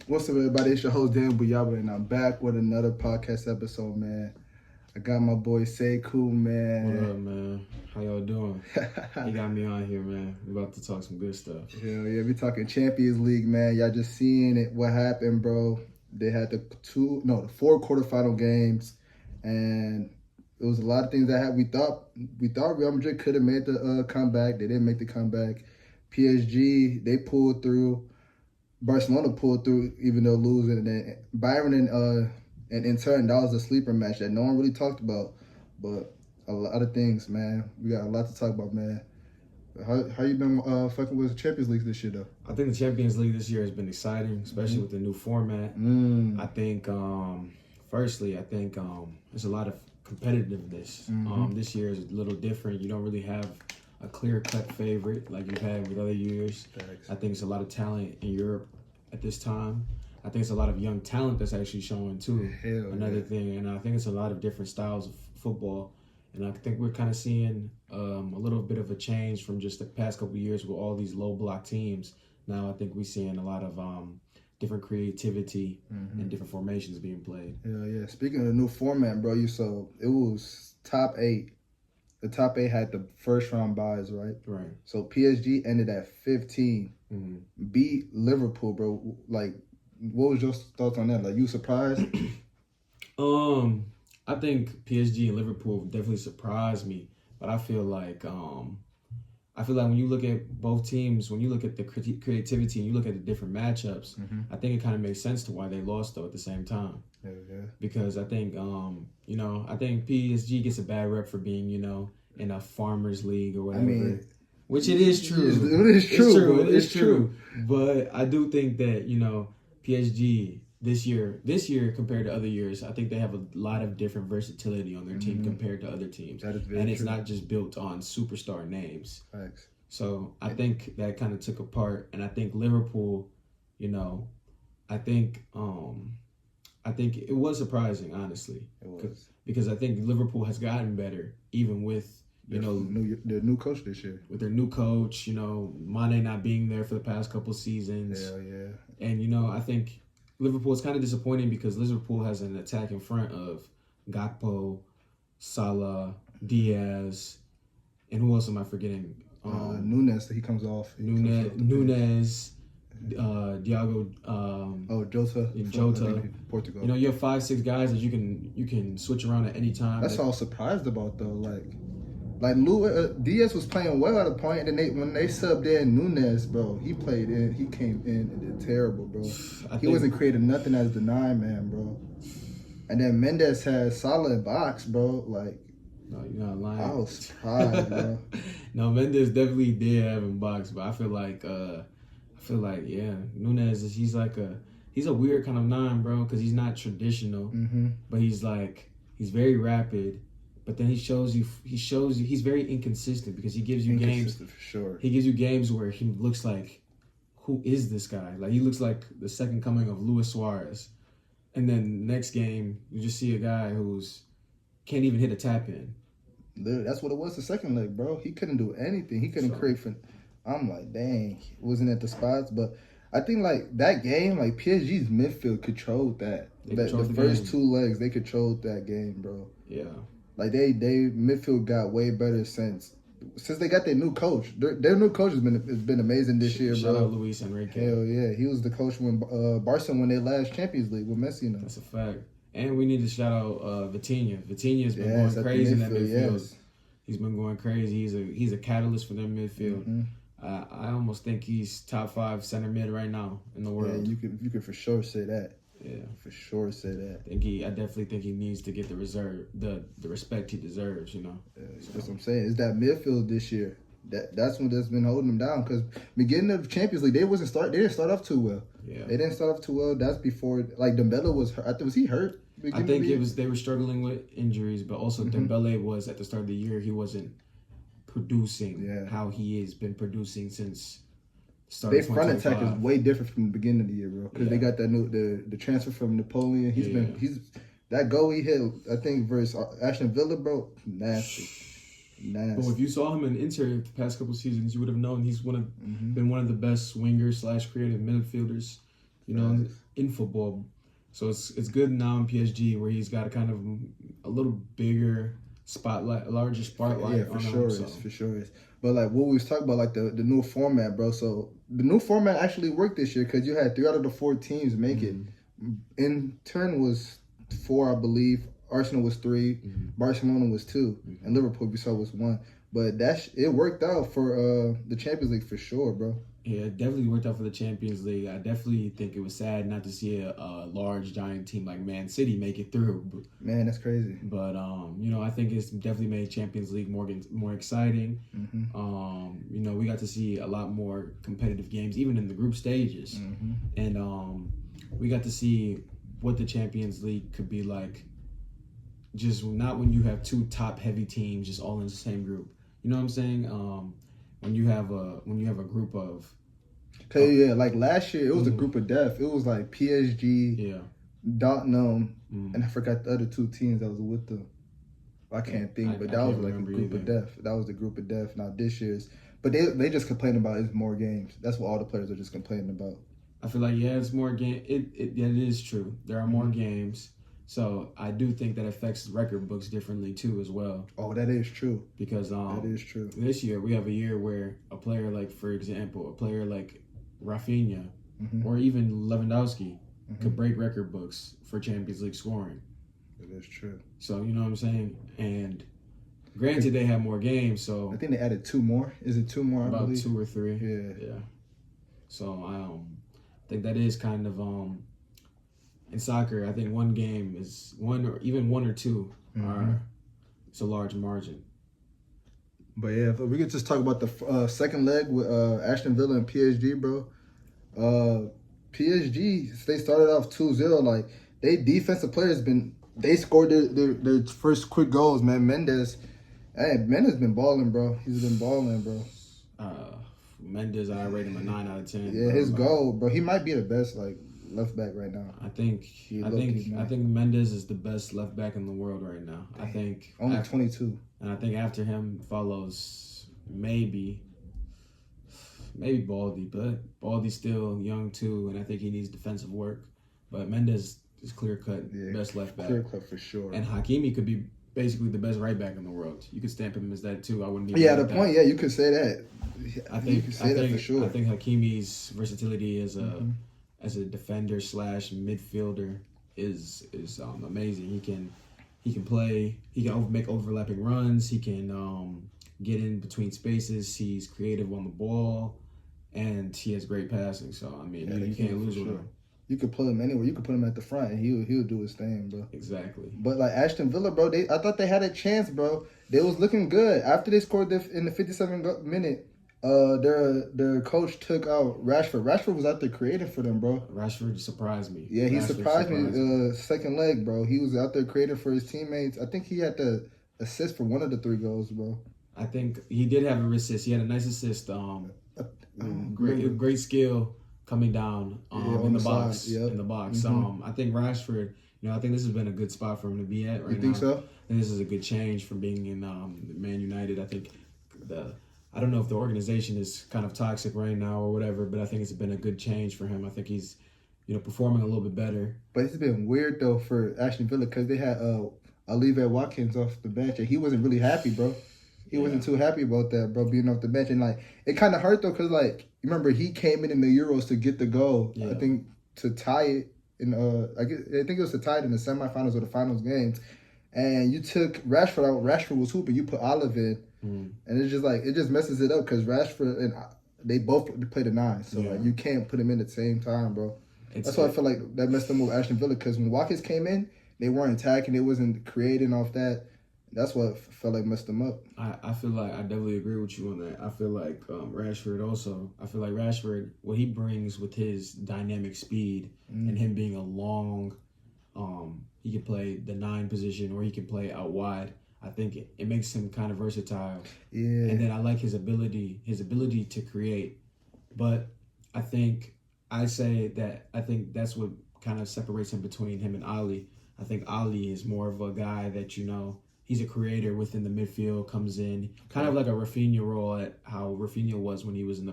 What's up, everybody? It's your host, Dan Buyaba, and I'm back with another podcast episode, man. I got my boy Sekou, man. What up, man? How y'all doing? You got me on here, man. We about to talk some good stuff. Hell yeah, we talking Champions League, man. Y'all just seeing it, what happened, bro. They had the four quarterfinal games, and it was a lot of things that we thought Real Madrid could have made the comeback. They didn't make the comeback. PSG, they pulled through. Barcelona pulled through, even though losing. And then Bayern and Inter, that was a sleeper match that no one really talked about. But a lot of things, man. We got a lot to talk about, man. How you been fucking with the Champions League this year, though? I think the Champions League this year has been exciting, especially with the new format. I think, firstly, there's a lot of competitiveness. This year is a little different. You don't really have a clear-cut favorite like you've had with other years. Thanks. I think it's a lot of talent in Europe at this time. I think it's a lot of young talent that's actually showing too. Another thing, and I think it's a lot of different styles of football. And I think we're kind of seeing a little bit of a change from just the past couple of years with all these low block teams. Now I think we're seeing a lot of different creativity and different formations being played. Yeah. Speaking of the new format, bro, it was top 8. The top 8 had the first round buys, right? Right. So PSG ended at 15, beat Liverpool, bro. Like, what was your thoughts on that? Like, you surprised? I think PSG and Liverpool definitely surprised me, but I feel like when you look at both teams, when you look at the creativity and you look at the different matchups, I think it kind of makes sense to why they lost though at the same time. Yeah. Because I think I think PSG gets a bad rep for being in a farmers league or whatever. I mean, which it is true. It is true. But I do think that PSG this year compared to other years, I think they have a lot of different versatility on their team compared to other teams. That is very and it's true. not just built on superstar names. Thanks. So I think that kind of took a part, and I think Liverpool, I think it was surprising, honestly. It was. Because I think Liverpool has gotten better, even with the new coach this year. With their new coach, Mane not being there for the past couple seasons. Yeah. And I think Liverpool is kind of disappointing because Liverpool has an attack in front of Gakpo, Salah, Diaz, and who else am I forgetting? Nunes, he comes off. Nunes, Diago. Jota. Portugal. You have 5-6 guys that you can switch around at any time. That's all I was surprised about though. Like Diaz was playing well at a point, and then when they subbed in Nunes, bro, he came in and did terrible, bro. He wasn't creating nothing as the 9-man, bro. And then Mendes had solid box, bro. Like, no, you're not lying. I was surprised, bro. No, Mendes definitely did have him box, but I feel like Nunes he's a weird kind of 9, bro, because he's not traditional, but he's very rapid. But then he shows you he's very inconsistent because he gives you games. For sure. He gives you games where he looks like, who is this guy? Like, he looks like the second coming of Luis Suarez. And then next game, you just see a guy who's can't even hit a tap in. Dude, that's what it was the second leg, bro. He couldn't do anything. He couldn't create for. I'm like, dang, he wasn't at the spots. But I think like that game, like PSG's midfield controlled that. The first 2 legs, they controlled that game, bro. Yeah. Like they midfield got way better since they got their new coach. Their new coach has been amazing this year, bro. Shout out Luis Enrique. Hell yeah, he was the coach when Barcelona won their last Champions League with Messi. That's a fact. And we need to shout out Vitinha. Vitinha's been going crazy in that midfield. Yes. He's been going crazy. He's a catalyst for their midfield. I almost think he's top 5 center mid right now in the world. Yeah, you can for sure say that. Yeah, for sure say that. I definitely think he needs to get the respect he deserves. That's what I'm saying. It's that midfield this year. That's what's been holding them down. Because beginning of the Champions League, they didn't start off too well. Yeah, they didn't start off too well. That's before like Dembele was hurt. Was he hurt? I think they were struggling with injuries, but also Dembele was at the start of the year. He wasn't producing how he has been producing since. Their front attack is way different from the beginning of the year, bro. Because they got that the transfer from Napoleon. He's that goal he hit. I think versus Aston Villa, bro. Nasty. But if you saw him in Inter the past couple seasons, you would have known he's been one of the best wingers / creative midfielders you know, in football. So it's good now in PSG where he's got a kind of a little bigger spotlight, a larger spotlight. Yeah, for sure is, for sure is. But like what we was talking about, like the new format, bro. So the new format actually worked this year because you had 3 out of the 4 teams make it. In turn was 4, I believe. Arsenal was 3, Barcelona was 2, and Liverpool we saw was 1. But it worked out for the Champions League for sure, bro. Yeah, it definitely worked out for the Champions League. I definitely think it was sad not to see a large, giant team like Man City make it through. Man, that's crazy. But you know, I think it's definitely made Champions League more exciting. You know, we got to see a lot more competitive games, even in the group stages, and we got to see what the Champions League could be like. Just not when you have 2 top-heavy teams just all in the same group. You know what I'm saying? When you have a group of like last year it was a group of death. It was like PSG, Dortmund, and I forgot the other 2 teams that was with them. I can't think, but that was like a group of death. That was the group of death. Now this year's, but they just complain about it's more games. That's what all the players are just complaining about. I feel like it's more game. It is true. There are more games. So I do think that affects record books differently too as well. Oh, that is true. Because that is true. This year we have a year where a player like, for example, a player like Rafinha or even Lewandowski could break record books for Champions League scoring. That is true. So you know what I'm saying? And granted, they have more games, so I think they added 2 more. Is it 2 more? About 2 or 3. Yeah. So I think that is kind of in soccer, I think one game is 1 or 2 are it's a large margin. But yeah, if we could just talk about the second leg with Aston Villa and PSG, bro. PSG, they started off 2-0. Like, they defensive players they scored their first quick goals, man. Mendes been balling, bro. He's been balling, bro. Mendes, I rate him a 9 out of 10. Yeah, his goal, bro. He might be the best left back right now. I think Mendes is the best left back in the world right now. Dang. I think only 22. And I think after him follows maybe Baldy, but Baldy's still young too, and I think he needs defensive work. But Mendes is clear cut best left back. Clear cut for sure. And Hakimi could be basically the best right back in the world. You could stamp him as that too. I wouldn't even you could say that. I think you could say that for sure. I think Hakimi's versatility as a defender / midfielder is amazing. He can play. He can make overlapping runs. He can get in between spaces. He's creative on the ball, and he has great passing. So I mean, you can't lose with him. You could put him anywhere. You could put him at the front, and he'll do his thing, bro. Exactly. But like Aston Villa, bro, I thought they had a chance, bro. They was looking good after they scored in the 57th minute. Their coach took out Rashford. Rashford was out there creating for them, bro. Rashford surprised me. Yeah, he surprised me. Second leg, bro. He was out there creating for his teammates. I think he had the assist for one of the 3 goals, bro. I think he did have a assist. He had a nice assist. Great skill coming down in the box. Yep. In the box. I think Rashford. I think this has been a good spot for him to be at right now. You think so? I think this is a good change from being in Man United. I think I don't know if the organization is kind of toxic right now or whatever, but I think it's been a good change for him. I think he's, performing a little bit better. But it's been weird though for Aston Villa because they had Oliver Watkins off the bench and he wasn't really happy, bro. He wasn't too happy about that, bro, being off the bench. And like it kind of hurt though because like remember he came in the Euros to get the goal. Yeah. I think to tie it in I think it was to tie it in the semifinals or the finals games. And you took Rashford out. Rashford was hooping. You put Olive in. And it's just like, it just messes it up because Rashford and they both play the 9. So like, you can't put them in at the same time, bro. That's why I feel like that messed them with Aston Villa because when Watkins came in, they weren't attacking. They wasn't creating off that. That's what felt like messed them up. I feel like I definitely agree with you on that. I feel like Rashford also. I feel like Rashford, what he brings with his dynamic speed and him being a long, he can play the 9 position or he can play out wide. I think it makes him kind of versatile. Yeah. And then I like his ability to create. But I think that's what kind of separates him between him and Ali. I think Ali is more of a guy that, he's a creator within the midfield, comes in, kind of like a Rafinha role at how Rafinha was when he was in the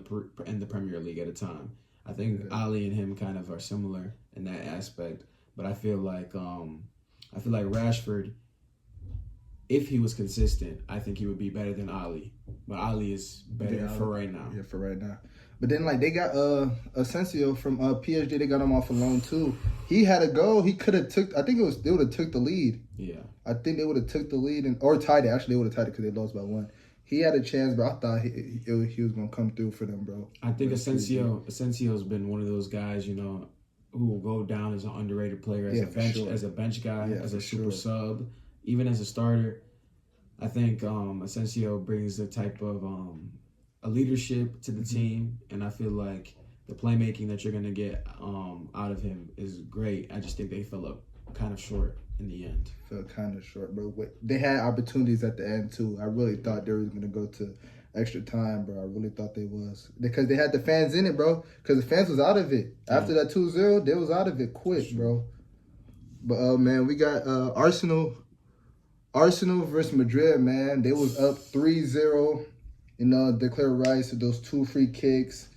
Premier League at a time. I think Ali and him kind of are similar in that aspect, but I feel like Rashford, if he was consistent, I think he would be better than Ali. But Ali is better for right now. Yeah, for right now. But then like they got Asensio from PSG. They got him off a loan too. He had a goal. He could have took. I think they would have took the lead. Yeah. I think they would have took the lead or tied it. Actually, they would have tied it because they lost by 1. He had a chance, but I thought he was gonna come through for them, bro. I think Asensio's been one of those guys, who will go down as an underrated player, as a bench guy, as a super sub, even as a starter. I think Asensio brings the type of a leadership to the team, and I feel like the playmaking that you're gonna get out of him is great. I just think they fell up kind of short in the end. Fell kind of short, bro. They had opportunities at the end too. I really thought they were gonna go to extra time, bro. I really thought they was because they had the fans in it, bro. Because the fans was out of it after that 2-0. They was out of it quick, bro. But man, we got Arsenal versus Madrid, man. They was up 3-0. Declare rights to those 2 free kicks.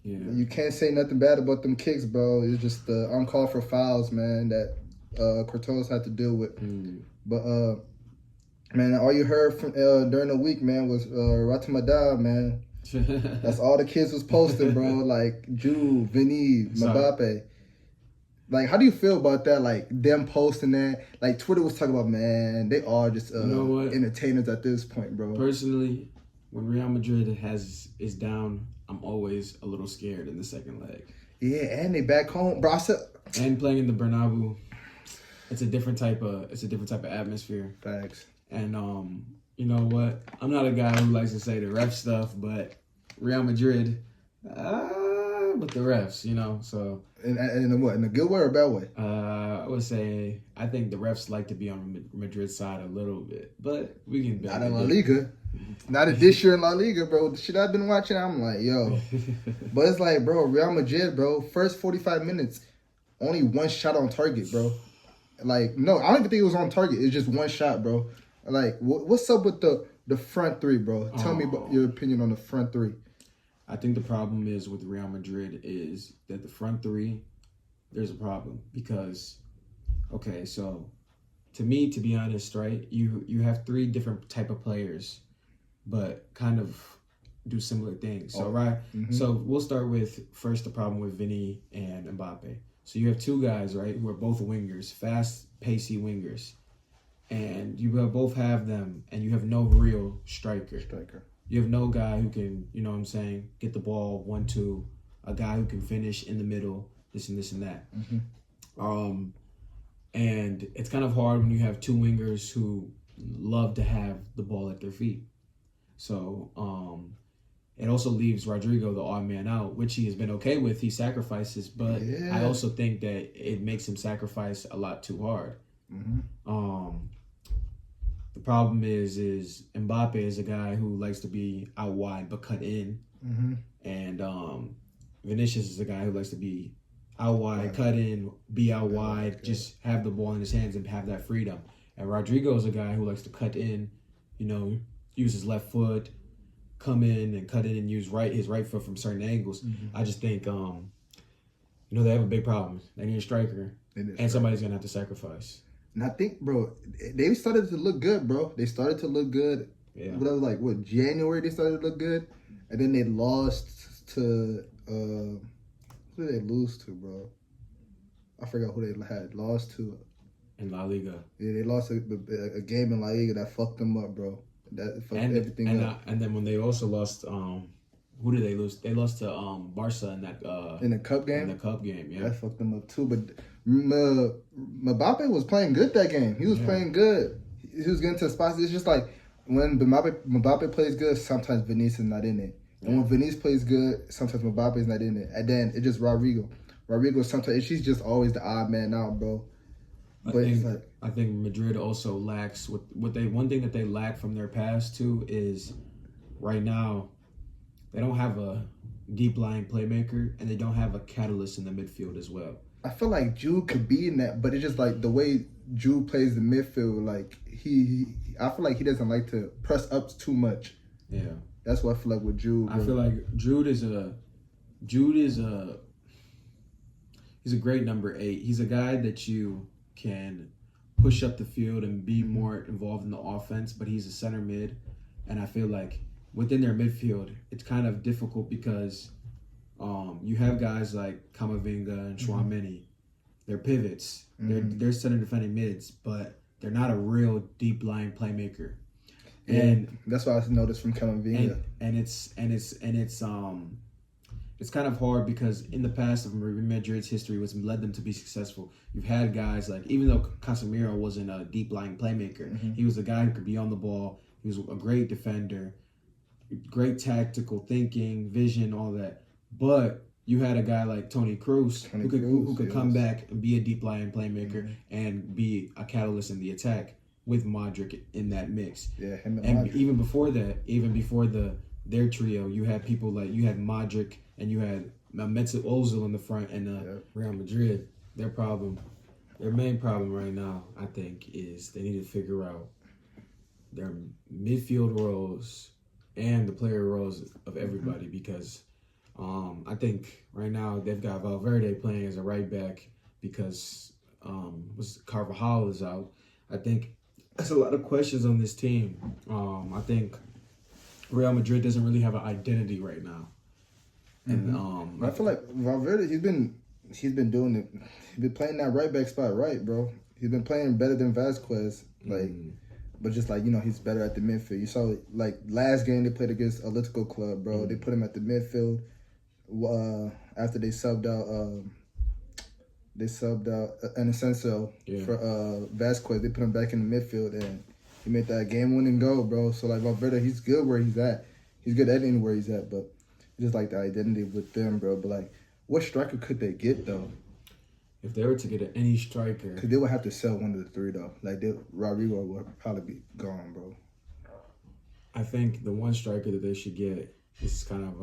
Yeah. You can't say nothing bad about them kicks, bro. It's just the uncalled for fouls, man, that Cortez had to deal with. But, man, all you heard from during the week, man, was Ratamada, man. That's all the kids was posting, bro. Like, Jude, Vinny, Mbappe. Like, how do you feel about that? Like, them posting that? Like, Twitter was talking about, man, they are just entertainers at this point, bro. Personally, when Real Madrid is down, I'm always a little scared in the second leg. Yeah, and they back home, bro. And playing in the Bernabeu, it's a different type of atmosphere. Facts. And you know what? I'm not a guy who likes to say the ref stuff, but Real Madrid, with the refs, so. In what? In a good way or a bad way? I would say I think the refs like to be on Madrid's side a little bit, but we can. Not in La Liga. Not this year in La Liga, bro. The shit I've been watching, I'm like, yo. But it's like, bro, Real Madrid, bro, first 45 minutes, only 1 shot on target, bro. Like, no, I don't even think it was on target. It's just 1 shot, bro. Like, what's up with the front 3, bro? Tell me about your opinion on the front 3. I think the problem is with Real Madrid is that the front 3, there's a problem because, okay, so to me, to be honest, right, you have 3 different type of players, but kind of do similar things. So, right, so we'll start with first the problem with Vinny and Mbappe. So you have 2 guys, right, who are both wingers, fast, pacey wingers, and you both have them, and you have no real striker. You have no guy who can, get the ball 1-2, a guy who can finish in the middle, this and that. And it's kind of hard when you have 2 wingers who love to have the ball at their feet. So it also leaves Rodrigo the odd man out, which he has been okay with. He sacrifices, but I also think that it makes him sacrifice a lot too hard. The problem is Mbappe is a guy who likes to be out wide but cut in, and Vinicius is a guy who likes to be out wide, cut in, be out wide, just have the ball in his hands and have that freedom. And Rodrigo is a guy who likes to cut in, use his left foot, come in and cut in and use his right foot from certain angles. I just think, they have a big problem. They need a striker, and somebody's gonna have to sacrifice. And I think, bro, they started to look good, bro. They started to look good. Yeah. January they started to look good. And then they lost to, who did they lose to, bro? I forgot who they had lost to. In La Liga. Yeah, they lost a game in La Liga that fucked them up, bro. That fucked everything up. And then when they also lost, who did they lose? They lost to Barca in that in the cup game. In the cup game, yeah. That fucked them up too. But Mbappe was playing good that game. He was playing good. He was getting to spots. It's just like when Mbappe plays good, sometimes Vinicius is not in it. And when Vinicius plays good, sometimes Mbappe is not in it. And then it's just Rodrigo. Rodrigo sometimes she's just always the odd man out, bro. But I think Madrid also lacks one thing that they lack from their past too is right now they don't have a deep lying playmaker and they don't have a catalyst in the midfield as well. I feel like Jude could be in that, but it's just like the way Jude plays the midfield. Like I feel like he doesn't like to press up too much. Yeah, that's what I feel like with Jude. Bro. I feel like Jude is Jude he's a great number 8. He's a guy that you can push up the field and be more involved in the offense, but he's a center mid, and I feel like within their midfield, it's kind of difficult because you have guys like Kamavinga and Chouameni. They're pivots. They're center defending mids, but they're not a real deep lying playmaker. And that's what I noticed from Kamavinga. And it's kind of hard because in the past of Real Madrid's history, what's led them to be successful, you've had guys like, even though Casemiro wasn't a deep lying playmaker, he was a guy who could be on the ball. He was a great defender, great tactical thinking, vision, all that. But you had a guy like Toni Kroos who could come back and be a deep lying playmaker and be a catalyst in the attack with Modric in that mix. Yeah, him and Modric. Even before that, even before their trio, you had people like, you had Modric and you had Mesut Ozil in the front, and Real Madrid. Their main problem right now, I think, is they need to figure out their midfield roles and the player roles of everybody, because I think right now they've got Valverde playing as a right back because Carvajal is out. I think there's a lot of questions on this team. I think Real Madrid doesn't really have an identity right now. And I feel like Valverde, he's been doing it. He's been playing that right back spot right, bro. He's been playing better than Vasquez, but just like, he's better at the midfield. You saw like last game they played against Atletico Club, bro. They put him at the midfield after they subbed out an Asensio for Vasquez. They put him back in the midfield and he made that game-winning goal, bro. So like Valverde, he's good where he's at. He's good at anywhere he's at, but just like the identity with them, bro. But like, what striker could they get though? If they were to get any striker, because they would have to sell one of the three though. Like Rodrigo would probably be gone, bro. I think the one striker that they should get is kind of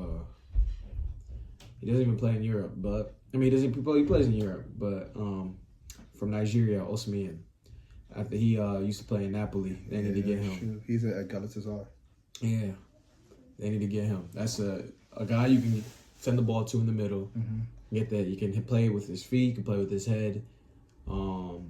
he doesn't even play in Europe, but I mean he plays in Europe, but from Nigeria, Osimhen. After he used to play in Napoli, they need to get him. True. He's at Galatasaray. Yeah, they need to get him. That's a guy you can send the ball to in the middle. Get that. You can play with his feet, you can play with his head. A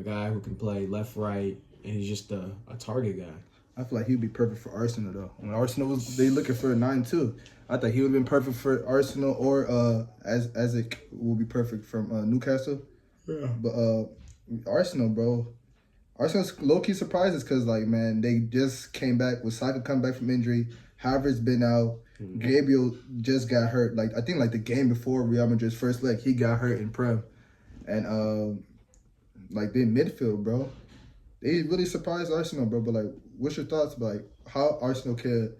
guy who can play left, right, and he's just a target guy. I feel like he'd be perfect for Arsenal though. When Arsenal they looking for a 9-2, I thought he would have been perfect for Arsenal, or as it will be perfect from Newcastle. Yeah. But Arsenal, bro. Arsenal's low-key surprises because, like, man, they just came back with Saka come back from injury. Havertz been out. Gabriel just got hurt. Like, I think, like, the game before Real Madrid's first leg, he got hurt in Prem. And, like, they midfield, bro. They really surprised Arsenal, bro. But, like, what's your thoughts about, like, how Arsenal can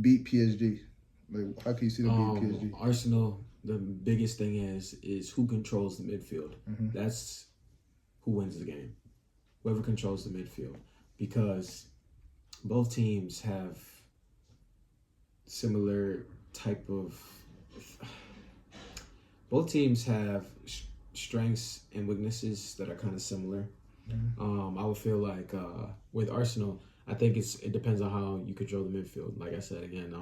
beat PSG? Like, how can you see them beat PSG? Arsenal, the biggest thing is who controls the midfield. That's who wins the game. Whoever controls the midfield, because both teams have similar type of. Both teams have strengths and weaknesses that are kind of similar. I would feel like with Arsenal, I think it depends on how you control the midfield. Like I said again,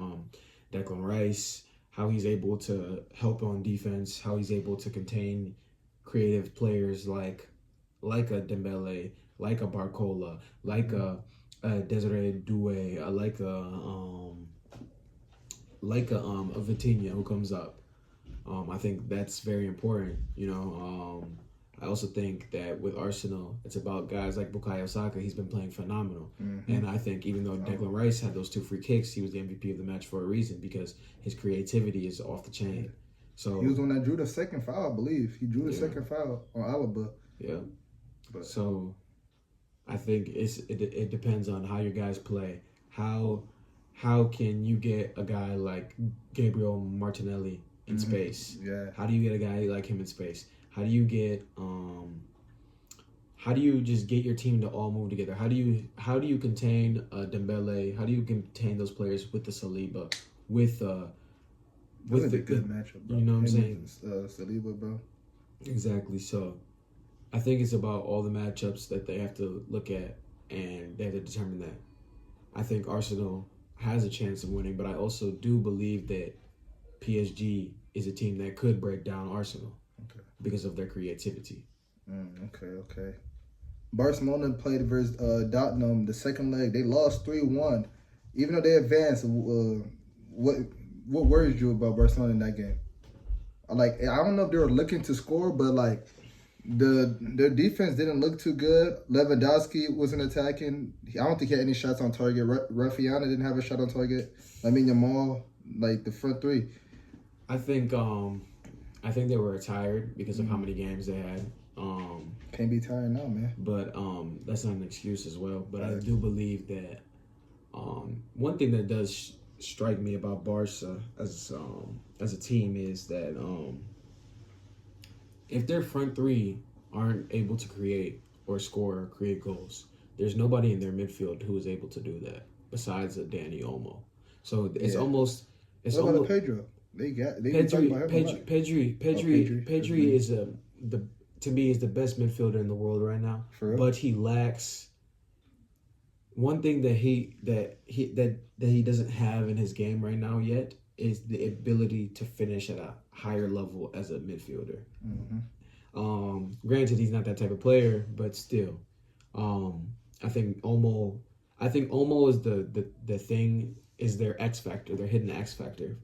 Declan Rice, how he's able to help on defense, how he's able to contain creative players like a Dembele, like a Barcola, like a Desiree Doué, like a Vitinha who comes up. I think that's very important. I also think that with Arsenal, it's about guys like Bukayo Saka. He's been playing phenomenal, and I think even though Declan Rice had those 2 free kicks, he was the MVP of the match for a reason, because his creativity is off the chain. So he was the one that drew the second foul, I believe. He drew the second foul on Alaba. Yeah. So I think it depends on how your guys play. How can you get a guy like Gabriel Martinelli in space? Yeah. How do you get a guy like him in space? How do you just get your team to all move together? How do you contain Dembele? How do you contain those players with the Saliba? With a good matchup, bro. You know what I'm saying? Saliba, bro. Exactly. So I think it's about all the matchups that they have to look at, and they have to determine that. I think Arsenal has a chance of winning, but I also do believe that PSG is a team that could break down Arsenal because of their creativity. Okay. Barcelona played versus Dortmund the second leg. They lost 3-1. Even though they advanced, what worries you about Barcelona in that game? Like, I don't know if they were looking to score, but like their defense didn't look too good. Lewandowski wasn't attacking. I don't think he had any shots on target. Rafinha didn't have a shot on target. Yamal, like the front three. I think they were tired because of how many games they had. Can't be tired now, man. But that's not an excuse as well. But I do believe that one thing that does strike me about Barca as a team is that if their front three aren't able to create or score or create goals, there's nobody in their midfield who is able to do that besides Dani Olmo. So it's almost. What about Pedro? Pedri is to me is the best midfielder in the world right now. For real? But he lacks one thing that he doesn't have in his game right now yet is the ability to finish at a higher level as a midfielder. Granted, he's not that type of player, but still, I think Olmo is the thing, is their X factor, their hidden X factor.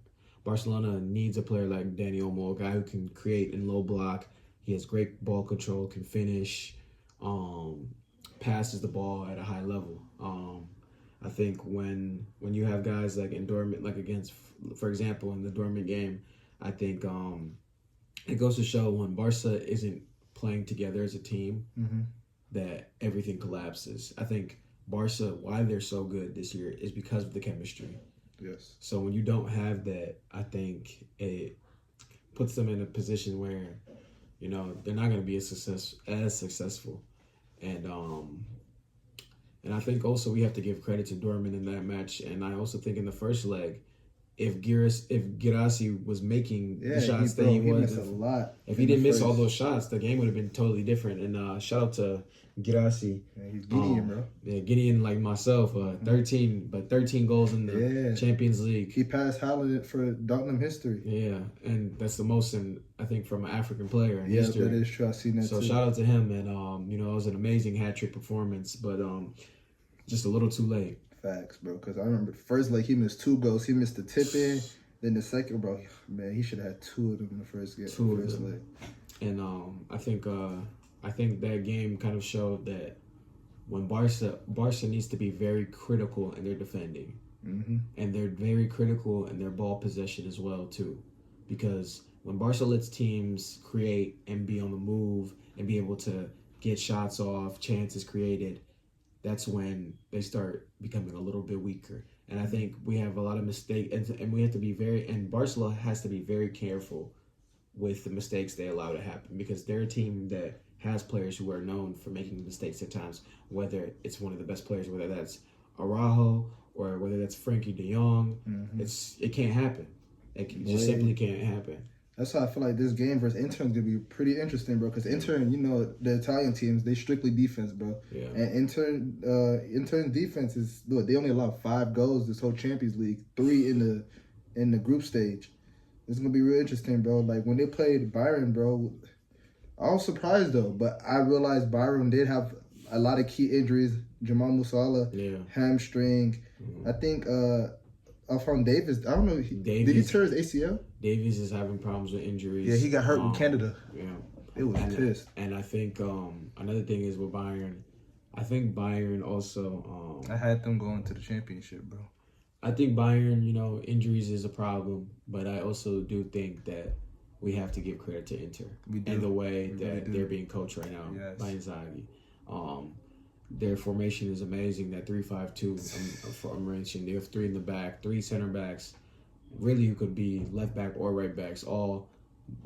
Barcelona needs a player like Dani Olmo, a guy who can create in low block. He has great ball control, can finish, passes the ball at a high level. I think when you have guys like in Dortmund, like against, for example, in the Dortmund game, I think it goes to show when Barca isn't playing together as a team, that everything collapses. I think Barca, why they're so good this year, is because of the chemistry. Yes. So when you don't have that, I think it puts them in a position where, they're not going to be as successful. And I think also we have to give credit to Dortmund in that match. And I also think in the first leg, if Guirassy was making the shots that he was, missed a lot. If he didn't miss all those shots, the game would have been totally different. And shout out to Guirassy. Yeah, he's Gideon, bro. Yeah, Gideon like myself. 13 goals in the Champions League. He passed Haaland for Dortmund history. Yeah, and that's the most I think from an African player in history. Yeah, that is true. I've seen that too. So shout out to him, and it was an amazing hat-trick performance, but just a little too late. Facts, bro. Because I remember the first leg he missed 2 goals. He missed the tip in. Then the second, bro, man, he should have had 2 of them in the first game. Leg. And I think that game kind of showed that when Barca needs to be very critical in their defending, and they're very critical in their ball possession as well too, because when Barca lets teams create and be on the move and be able to get shots off, chances created, that's when they start becoming a little bit weaker. And I think we have a lot of mistakes, and we have to be Barcelona has to be very careful with the mistakes they allow to happen, because they're a team that has players who are known for making mistakes at times, whether it's one of the best players, whether that's Araujo or whether that's Frankie de Jong. It can't happen. It just simply can't happen. That's how I feel like this game versus Inter is going to be pretty interesting, bro. Because Inter, the Italian teams, they strictly defense, bro. Yeah. And Inter's defense is, look, they only allowed 5 goals this whole Champions League, 3 in the group stage. It's going to be real interesting, bro. Like, when they played Bayern, bro, I was surprised, though. But I realized Bayern did have a lot of key injuries. Jamal Musiala, hamstring. I think Alphonso Davies, I don't know. Did he tear his ACL? Davies is having problems with injuries. Yeah, he got hurt in Canada. Yeah. It was pissed. And I think another thing is with Bayern, I think Bayern also... I had them going to the championship, bro. I think Bayern, injuries is a problem, but I also do think that we have to give credit to Inter and the way that they're being coached right now by Inzaghi. Their formation is amazing. That 3-5-2 formation. They have 3 in the back, 3 center backs, really who could be left back or right backs, all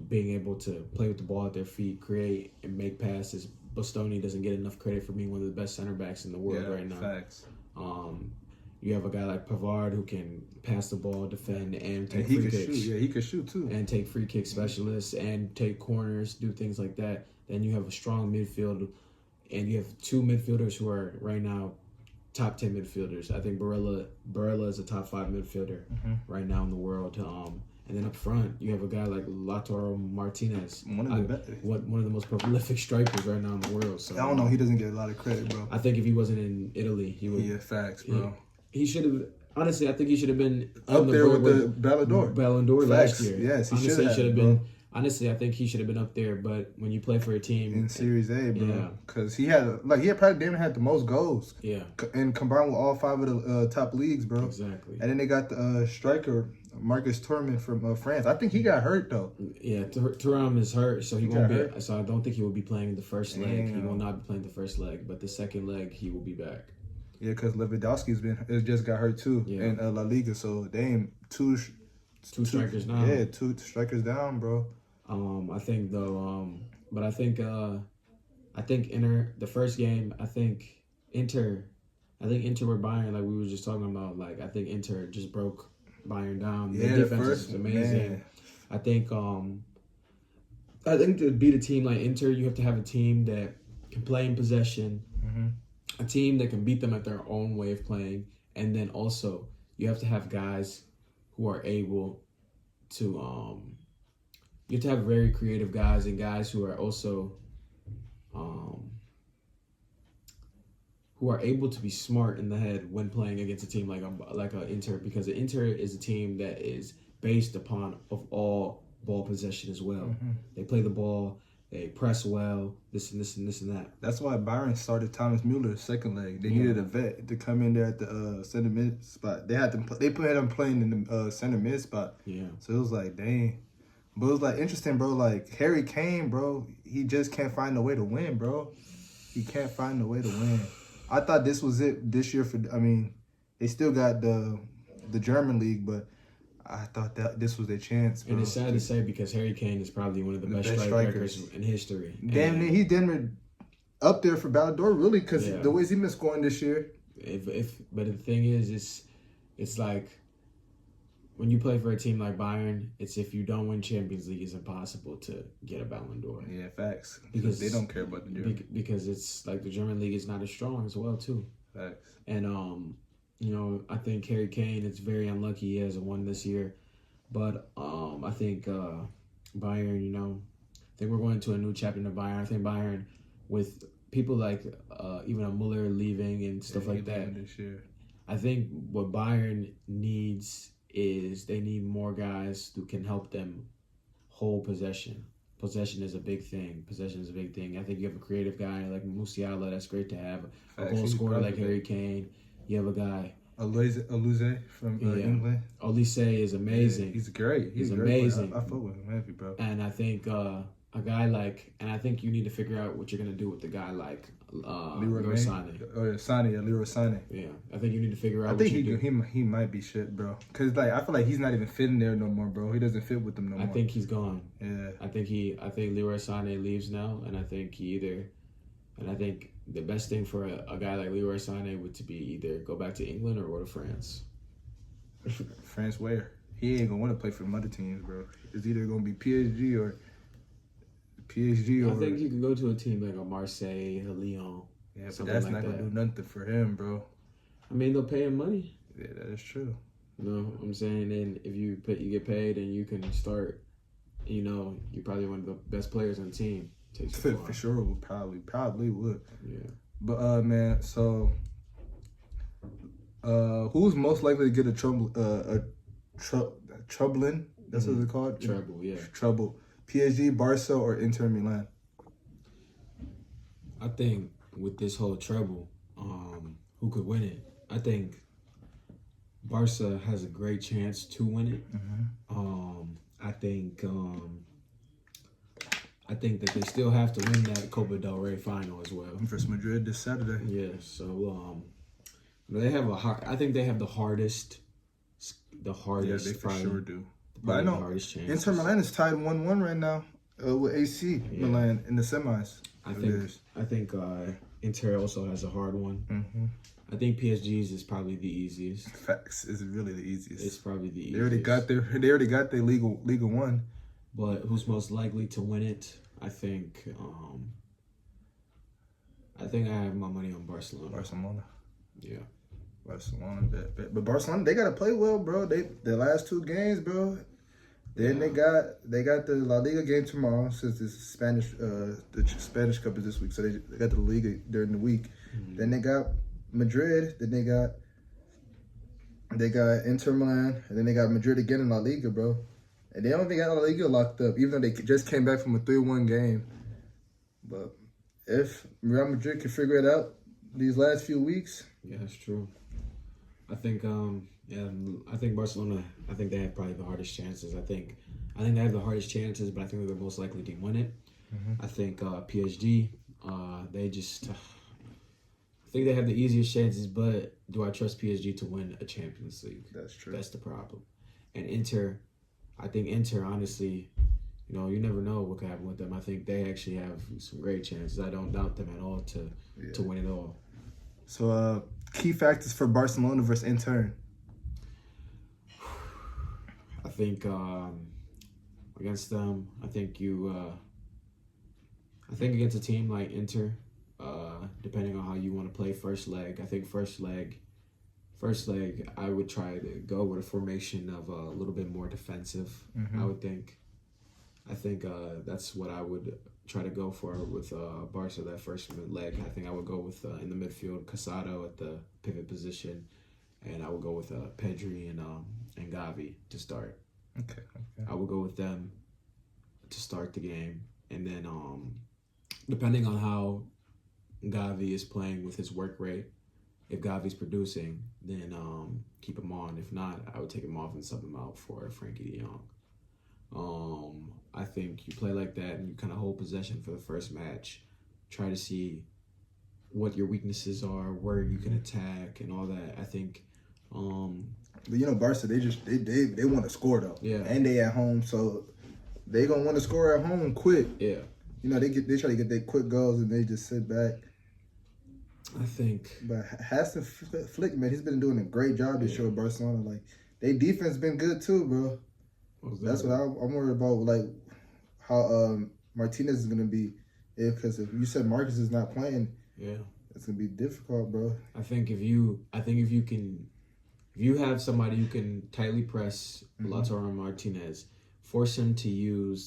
being able to play with the ball at their feet, create and make passes. Bastoni doesn't get enough credit for being one of the best center backs in the world right now. Facts. You have a guy like Pavard who can pass the ball, defend, and take free kicks. Shoot. Yeah, he can shoot too. And take free kick specialists and take corners, do things like that. Then you have a strong midfield, and you have 2 midfielders who are right now top 10 midfielders. I think Barella is a top 5 midfielder right now in the world. And then up front, you have a guy like Lautaro Martinez, one of the most prolific strikers right now in the world. So I don't know. He doesn't get a lot of credit, bro. I think if he wasn't in Italy, he would. Yeah, facts, bro. He should have. Honestly, I think he should have been up there with the ballondor. Ballondor last year. Yes, he should have been. Honestly, I think he should have been up there. But when you play for a team in Series A, bro, because he probably had the most goals. Yeah, and combined with all 5 of the top leagues, bro. Exactly. And then they got the striker Marcus Thuram from France. I think he got hurt though. Yeah, Thuram is hurt, so he won't be. So I don't think he will be playing the first leg. He will not be playing the first leg, but the second leg he will be back. Yeah, because Lewandowski's just got hurt too in La Liga, so they ain't two strikers down. Yeah, 2 strikers down, bro. I think though, but I think Inter the first game. I think Inter were Bayern, like we were just talking about. Like I think Inter just broke Bayern down. Yeah, the defense is amazing. Man. I think to beat a team like Inter, you have to have a team that can play in possession. Mm-hmm. A team that can beat them at their own way of playing, and then also you have to have guys who are able to. You have to have very creative guys and guys who are also, who are able to be smart in the head when playing against a team like a Inter, because the Inter is a team that is based upon of all ball possession as well. Mm-hmm. They play the ball. They press well, this and this and this and that. That's why Bayern started Thomas Mueller's second leg. They needed a vet to come in there at the center mid spot. They put him playing in the center mid spot. Yeah. So it was like, dang. But it was like interesting, bro. Like Harry Kane, bro, he just can't find a way to win, bro. He can't find a way to win. I thought this was it this year they still got the German league, but I thought that this was their chance, bro. And it's sad to say because Harry Kane is probably one of the best strikers in history. Damn, he's damn up there for ballondor, really, because the ways he's been scoring this year. But the thing is, it's like when you play for a team like Bayern, it's if you don't win Champions League, it's impossible to get a Ballon d'Or. Yeah, facts. Because they don't care about the German. Because it's like the German league is not as strong as well too. Facts. And I think Harry Kane is very unlucky he hasn't won this year. But I think Bayern, I think we're going to a new chapter in Bayern. I think Bayern, with people like even a Muller leaving and stuff like that, this year. I think what Bayern needs is they need more guys who can help them hold possession. Possession is a big thing. I think you have a creative guy like Musiala. That's great to have. A goal scorer like Harry Kane. You have a guy. Olise from England. Olise is amazing. Yeah, he's great. He's amazing. I fuck with him heavy, bro. And I think a guy like, and I think you need to figure out what you're gonna do with the guy like Leroy Sané. Leroy Sané. Yeah, I think you need to figure out. I think he might be shit, bro. Cause I feel like he's not even fitting there no more, bro. He doesn't fit with them no more. I think he's gone. Yeah. I think Leroy Sané leaves now, and I think I think the best thing for a guy like Leroy Sané would to be either go back to England or go to France. France where? He ain't gonna want to play for them other teams, bro. It's either gonna be PSG or. I think he could go to a team like a Marseille, a Lyon. Yeah, but that's not gonna do nothing for him, bro. I mean, they'll pay him money. Yeah, that is true. You know what I'm saying? And if you get paid and you can start, you're probably one of the best players on the team. For sure, would probably would. Yeah. But man, so who's most likely to get a troubling? That's what it's called. Treble, yeah. Trouble. PSG, Barca, or Inter Milan? I think with this whole treble, who could win it? I think Barca has a great chance to win it. Mm-hmm. I think that they still have to win that Copa del Rey final as well. Versus Madrid this Saturday. Yeah, so they have I think they have the hardest. Yeah, they for sure do. But I know Inter Milan is tied 1-1 right now with AC Milan in the semis. I think Inter also has a hard one. Mm-hmm. I think PSG's is probably the easiest. Facts is really the easiest. It's probably the easiest. They already got their Liga 1. But who's most likely to win it? I think I have my money on Barcelona. Yeah. Barcelona, but Barcelona, they gotta play well, bro. Their last 2 games, bro. Then they got the La Liga game tomorrow since the Spanish Cup is this week. So they got the Liga during the week. Mm-hmm. Then they got Madrid. Then they got Inter Milan, and then they got Madrid again in La Liga, bro. And they don't even got La Liga locked up, even though they just came back from a 3-1 game. But if Real Madrid can figure it out these last few weeks, yeah, that's true. I think I think Barcelona, I think they have probably the hardest chances. I think they have the hardest chances, but I think they're most likely to win it. Mm-hmm. I think PSG, I think they have the easiest chances, but do I trust PSG to win a Champions League? That's true. That's the problem. And Inter, honestly, you never know what could happen with them. I think they actually have some great chances. I don't doubt them at all to win it all. So, key factors for Barcelona versus Inter. I think against them, I think against a team like Inter, depending on how you want to play first leg, I think first leg, I would try to go with a formation of a little bit more defensive. Mm-hmm. I think that's what I would try to go for with Barca that first leg. I think I would go with in the midfield Casado at the pivot position, and I would go with Pedri and Gavi to start. Okay. I would go with them to start the game, and then depending on how Gavi is playing with his work rate, if Gavi's producing, then keep him on. If not, I would take him off and sub him out for Frankie de Jong. I think you play like that and you kind of hold possession for the first match. Try to see what your weaknesses are, where you can attack, and all that. I think. But Barca, they want to score though. Yeah. And they at home, so they gonna want to score at home quick. Yeah. They try to get their quick goals and they just sit back. I think. But Hansi Flick, man, he's been doing a great job this year with Barcelona. Like, their defense been good too, bro. That's what I'm worried about, like, how Martinez is going to be. Because if you said Marcus is not playing, it's going to be difficult, bro. I think if you have somebody who can tightly press Lautaro Martinez, force him to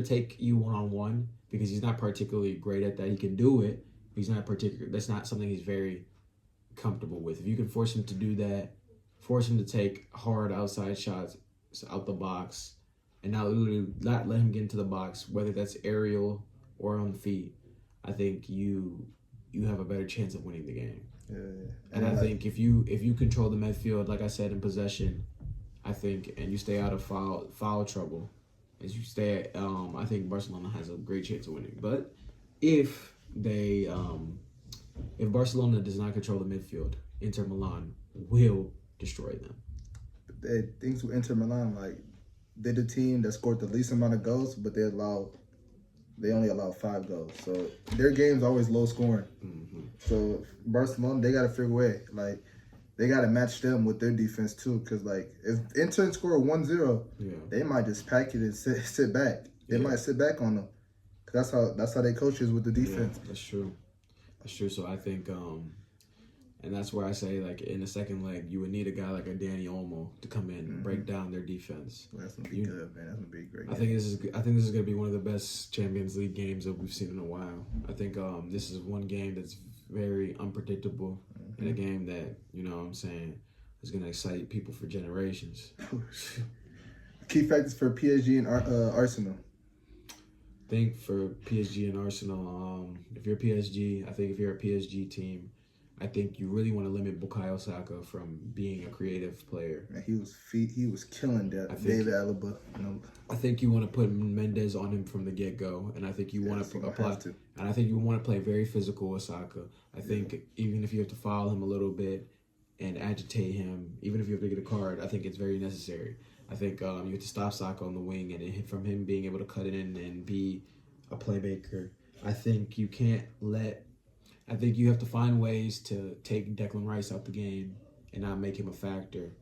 take you one-on-one, because he's not particularly great at that. He can do it. That's not something he's very comfortable with. If you can force him to do that, force him to take hard outside shots out the box, and not let him get into the box, whether that's aerial or on the feet, I think you have a better chance of winning the game. Yeah. And I think if you control the midfield, like I said, in possession, I think, and you stay out of foul trouble, as you stay, I think Barcelona has a great chance of winning. But if Barcelona does not control the midfield, Inter Milan will destroy them. Things with Inter Milan, like, they're the team that scored the least amount of goals, but they only allow 5 goals. So their game's always low scoring. Mm-hmm. So Barcelona, they got to figure a way. Like, they got to match them with their defense too. Because, like, if Inter score 1-0, they might just pack it and sit back. They might sit back on them. That's how they coach is with the defense. Yeah, that's true. So I think, and that's where I say, like, in the second leg, you would need a guy like a Dani Olmo to come in and break down their defense. Well, that's gonna be good, man. That's gonna be great. I think this is gonna be one of the best Champions League games that we've seen in a while. I think this is one game that's very unpredictable, and a game that, is gonna excite people for generations. Key factors for PSG and Arsenal. I think for PSG and Arsenal, if you're PSG, I think if you're a PSG team, I think you really want to limit Bukayo Saka from being a creative player. Man, he was killing that. David Alaba. I think you want to put Mendes on him from the get-go, and I think you want to apply. And I think you want to play very physical with Saka. I think even if you have to foul him a little bit and agitate him, even if you have to get a card, I think it's very necessary. I think you have to stop Saka on the wing, and from him being able to cut it in and be a playmaker. I think you have to find ways to take Declan Rice out the game and not make him a factor.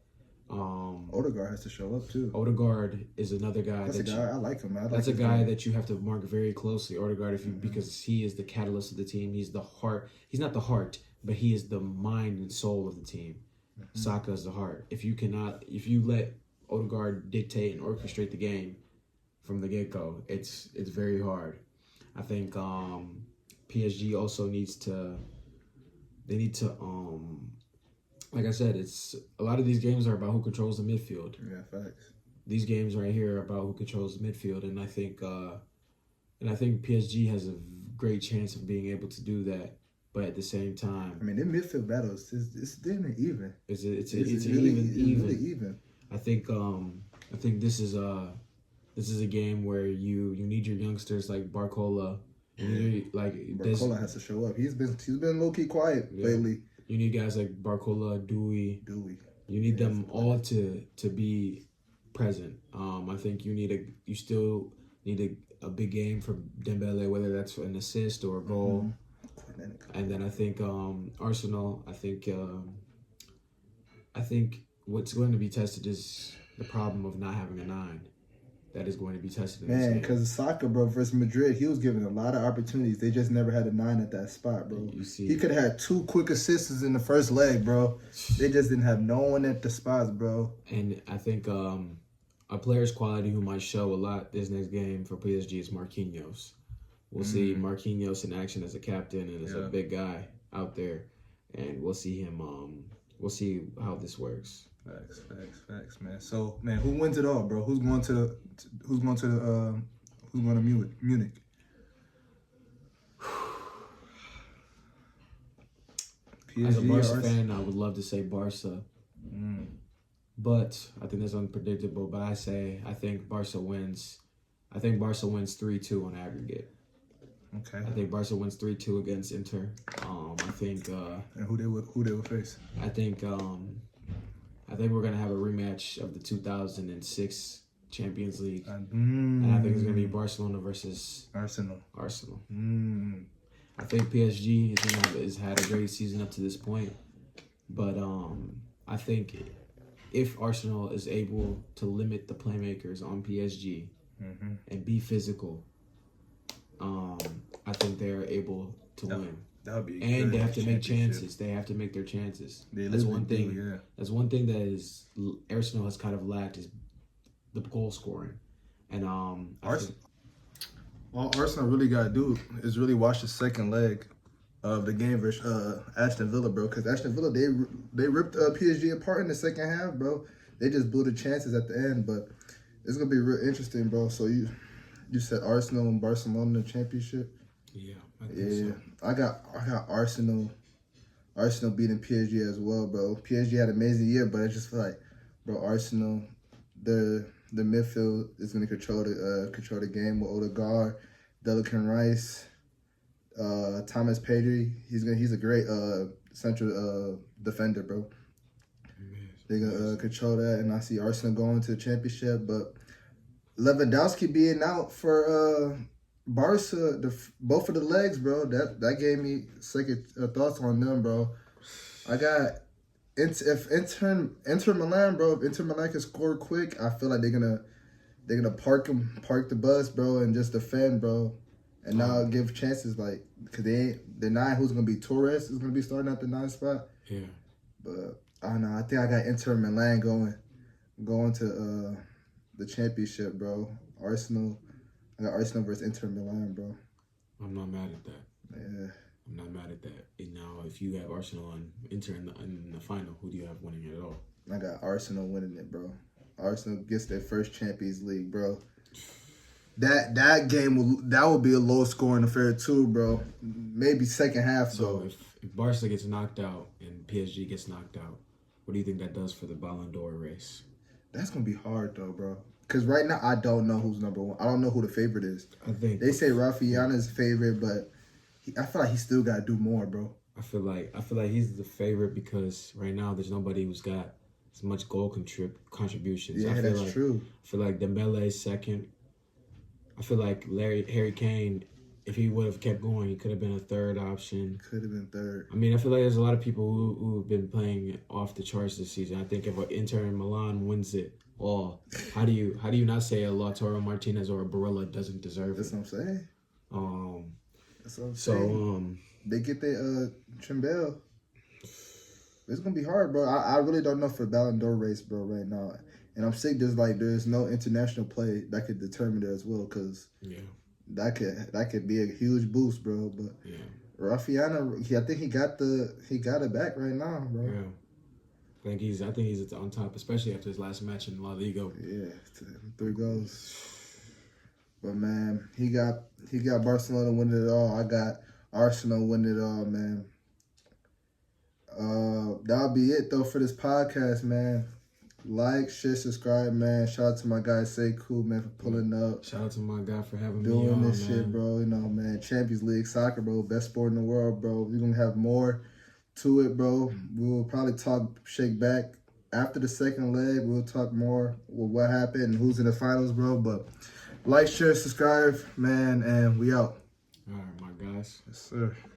Odegaard has to show up too. Odegaard is another guy. I like him. That's a guy that you have to mark very closely. Odegaard, because he is the catalyst of the team. He's the heart. He's not the heart, but he is the mind and soul of the team. Saka is the heart. If you let Odegaard dictate and orchestrate the game from the get-go. It's very hard. I think PSG also needs to. They need to like I said, it's a lot of these games are about who controls the midfield. Yeah, facts. These games right here are about who controls the midfield, and I think PSG has a great chance of being able to do that. But at the same time, I mean, their midfield battles it's damn even. It's really even. I think this is a game where you need your youngsters like Barcola. Barcola has to show up. He's been low key quiet lately. You need guys like Barcola, Dewey. You need them all to be present. I think you still need a big game for Dembele, whether that's an assist or a goal. Mm-hmm. And then I think Arsenal. I think what's going to be tested is the problem of not having a 9. That is going to be tested in this game. Because Saka, bro, versus Madrid, he was given a lot of opportunities. They just never had a 9 at that spot, bro. He could have had 2 quick assists in the first leg, bro. They just didn't have no one at the spots, bro. And I think a player's quality who might show a lot this next game for PSG is Marquinhos. We'll see Marquinhos in action as a captain and as a big guy out there, and we'll see him. We'll see how this works. Facts, man. So, man, who wins it all, bro? Who's going to Munich? PSG, as a Barca fan, I would love to say Barca, but I think that's unpredictable. But I think Barca wins. I think Barca wins 3-2 on aggregate. Okay. I think Barca wins 3-2 against Inter. I think. And who they will face? I think we're gonna have a rematch of the 2006 Champions League, and I think it's gonna be Barcelona versus Arsenal. I think PSG has had a great season up to this point, but I think if Arsenal is able to limit the playmakers on PSG and be physical, I think they're able to win. That would be. And they have to make chances. They have to make their chances. That's one thing. That's one thing that is Arsenal has kind of lacked is the goal scoring. And all Arsenal really got to do is really watch the second leg of the game versus Aston Villa, bro. Because Aston Villa they ripped PSG apart in the second half, bro. They just blew the chances at the end, but it's gonna be real interesting, bro. So you said Arsenal and Barcelona in the championship. Yeah, I think so. I got Arsenal beating PSG as well, bro. PSG had an amazing year, but I just feel like, bro, Arsenal, the midfield is gonna control the game with Odegaard, Declan Rice, Thomas Partey. He's a great central defender, bro. They're gonna control that, and I see Arsenal going to the championship, but Lewandowski being out for Barca, both of the legs, bro. That gave me second thoughts on them, bro. I got if Inter Milan, bro. If Inter Milan can score quick, I feel like they're gonna park the bus, bro, and just defend, bro, and now give chances like because the 9 who's gonna be Torres is gonna be starting at the 9 spot. Yeah, but I don't know. I think I got Inter Milan going to the championship, bro. I got Arsenal versus Inter Milan, bro. I'm not mad at that. Yeah. I'm not mad at that. And now, if you have Arsenal and Inter in the final, who do you have winning it all? I got Arsenal winning it, bro. Arsenal gets their first Champions League, bro. That game will be a low scoring affair too, bro. Maybe second half. So if Barca gets knocked out and PSG gets knocked out, what do you think that does for the ballondor race? That's gonna be hard though, bro. Because right now I don't know who's number 1. I don't know who the favorite is. I think they say Rafinha's favorite, but I feel like he still got to do more, bro. I feel like he's the favorite because right now there's nobody who's got as much goal contributions. Yeah, that's true. I feel like Dembele's second. I feel like Harry Kane, if he would have kept going, he could have been a third option. Could have been third. I mean, I feel like there's a lot of people who have been playing off the charts this season. I think if Inter Milan wins it all, how do you not say a Lautaro Martinez or a Barella doesn't deserve That's it? That's what I'm saying. That's what I'm saying. They get their Chimbel. It's gonna be hard, bro. I really don't know for the Ballon d'Or race, bro, right now. And I'm sick there's no international play that could determine it as well, because that could be a huge boost, bro. But Rafinha, I think he got it back right now, bro. Yeah. I think he's on top, especially after his last match in La Liga. Yeah, 3 goals. But man, he got Barcelona winning it all. I got Arsenal winning it all, man. That'll be it though for this podcast, man. Like, share, subscribe, man. Shout out to my guy Sekou, man, for pulling up. Shout out to my guy for having me doing on, this man. shit, bro. You know, man. Champions League soccer, bro. Best sport in the world, bro. We're gonna have more to it, bro. We will probably talk shake back after the second leg. We'll talk more with what happened and who's in the finals, bro. But like, share, subscribe, man, and we out. All right, my guys. Yes, sir.